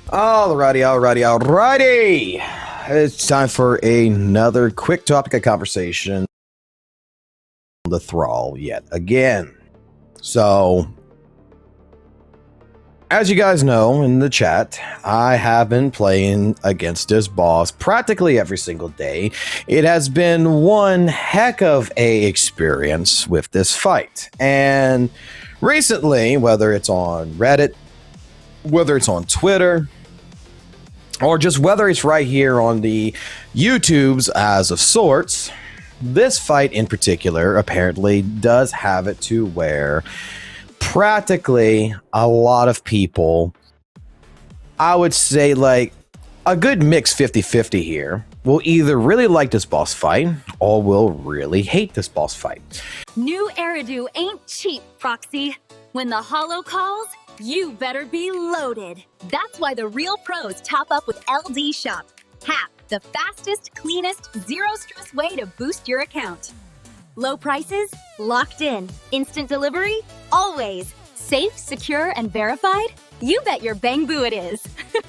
Alrighty. It's time for another quick topic of conversation. The Thrall yet again. So, as you guys know in the chat, I have been playing against this boss practically every single day. It has been one heck of a experience with this fight. And recently, whether it's on Reddit, whether it's on Twitter, or just whether it's right here on the YouTubes as of sorts, this fight in particular apparently does have it to where practically a lot of people, I would say like a good mix 50-50 here, will either really like this boss fight or will really hate this boss fight. New Eridu ain't cheap, Proxy. When the hollow calls, you better be loaded. That's why the real pros top up with LDSHOP. HAP, the fastest, cleanest, zero-stress way to boost your account. Low prices? Locked in. Instant delivery? Always. Safe, secure, and verified? You bet your bang boo it is.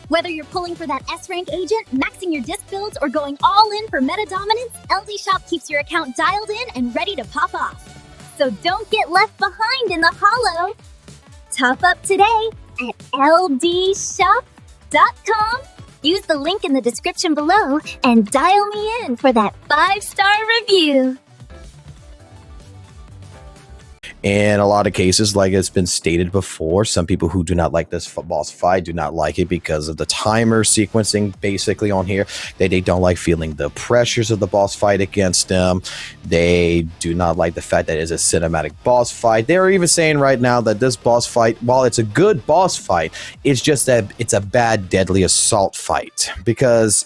Whether you're pulling for that S-rank agent, maxing your disc builds, or going all in for meta dominance, LDSHOP keeps your account dialed in and ready to pop off. So don't get left behind in the hollow. Top up today at LDShop.com. Use the link in the description below and dial me in for that 5-star review. In a lot of cases, like it's been stated before, some people who do not like this boss fight do not like it because of the timer sequencing basically on here. They don't like feeling the pressures of the boss fight against them. They do not like the fact that it's a cinematic boss fight. They're even saying right now that this boss fight, while it's a good boss fight, it's just that it's a bad deadly assault fight because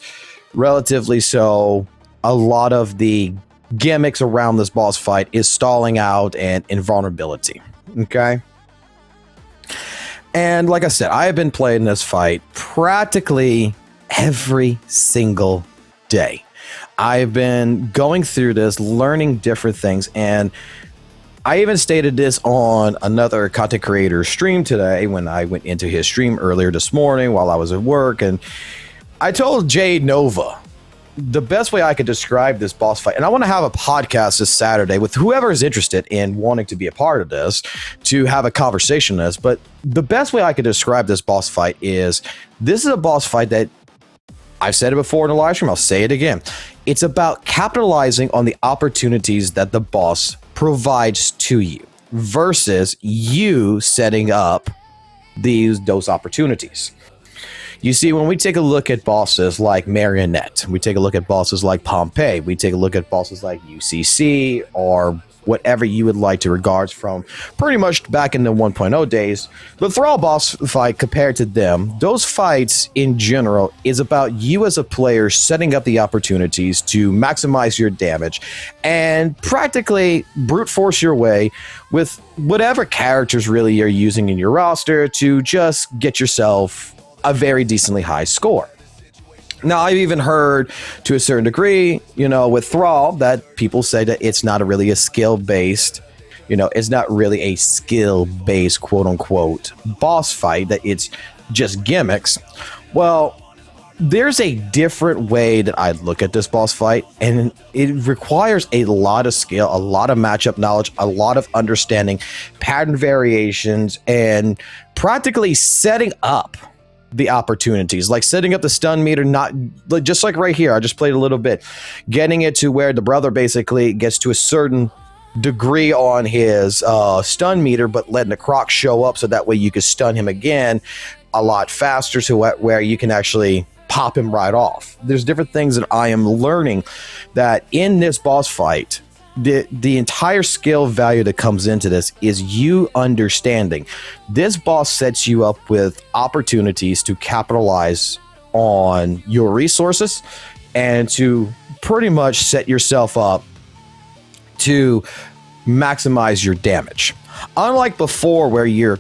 relatively so, a lot of the gimmicks around this boss fight is stalling out and invulnerability. Okay. And like I said, I have been playing this fight practically every single day. I've been going through this, learning different things, and I even stated this on another content creator stream today when I went into his stream earlier this morning while I was at work, and I told Jade Nova the best way I could describe this boss fight, and I want to have a podcast this Saturday with whoever is interested in wanting to be a part of this to have a conversation on this. But the best way I could describe this boss fight is this is a boss fight that I've said it before in the live stream. I'll say it again. It's about capitalizing on the opportunities that the boss provides to you versus you setting up those opportunities. You see, when we take a look at bosses like Marionette, we take a look at bosses like Pompeii, we take a look at bosses like UCC, or whatever you would like to regard from pretty much back in the 1.0 days, the Thrall boss fight compared to them, those fights in general is about you as a player setting up the opportunities to maximize your damage and practically brute force your way with whatever characters really you're using in your roster to just get yourself a very decently high score. Now, I've even heard to a certain degree, with Thrall, that people say that it's not really a skill-based, it's not really a skill-based, quote-unquote, boss fight, that it's just gimmicks. Well, there's a different way that I look at this boss fight, and it requires a lot of skill, a lot of matchup knowledge, a lot of understanding, pattern variations, and practically setting up the opportunities, like setting up the stun meter, not just like right here. I just played a little bit, getting it to where the brother basically gets to a certain degree on his stun meter, but letting the croc show up so that way you can stun him again a lot faster to where you can actually pop him right off. There's different things that I am learning that in this boss fight, the entire skill value that comes into this is you understanding this boss sets you up with opportunities to capitalize on your resources and to pretty much set yourself up to maximize your damage. Unlike before, where you're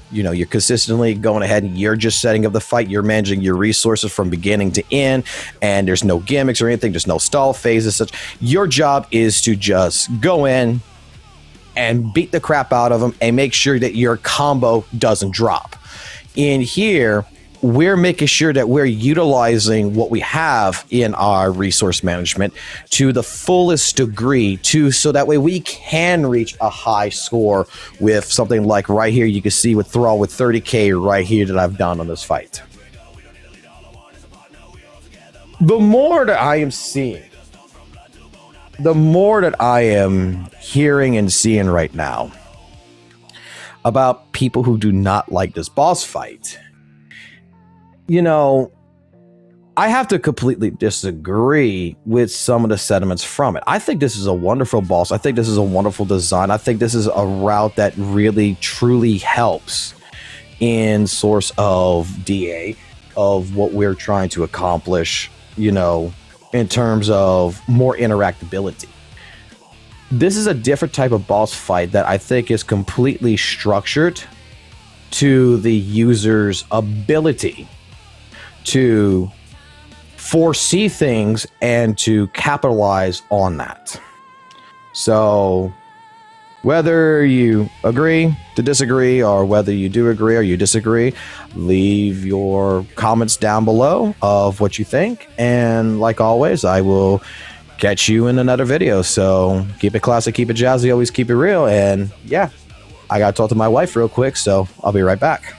consistently going ahead and you're just setting up the fight, you're managing your resources from beginning to end, and there's no gimmicks or anything, there's no stall phases, such. Your job is to just go in and beat the crap out of them and make sure that your combo doesn't drop. In here, we're making sure that we're utilizing what we have in our resource management to the fullest degree so that way we can reach a high score with something like right here. You can see with Thrall with 30k right here that I've done on this fight. The more that I am seeing, the more that I am hearing and seeing right now about people who do not like this boss fight, you know, I have to completely disagree with some of the sentiments from it. I think this is a wonderful boss. I think this is a wonderful design. I think this is a route that really, truly helps in source of DA, of what we're trying to accomplish, you know, in terms of more interactability. This is a different type of boss fight that I think is completely structured to the user's ability to foresee things and to capitalize on that. So whether you agree to disagree, or whether you do agree or you disagree, leave your comments down below of what you think. And like always, I will catch you in another video. So keep it classic, keep it jazzy, always keep it real. And yeah, I gotta talk to my wife real quick, so I'll be right back.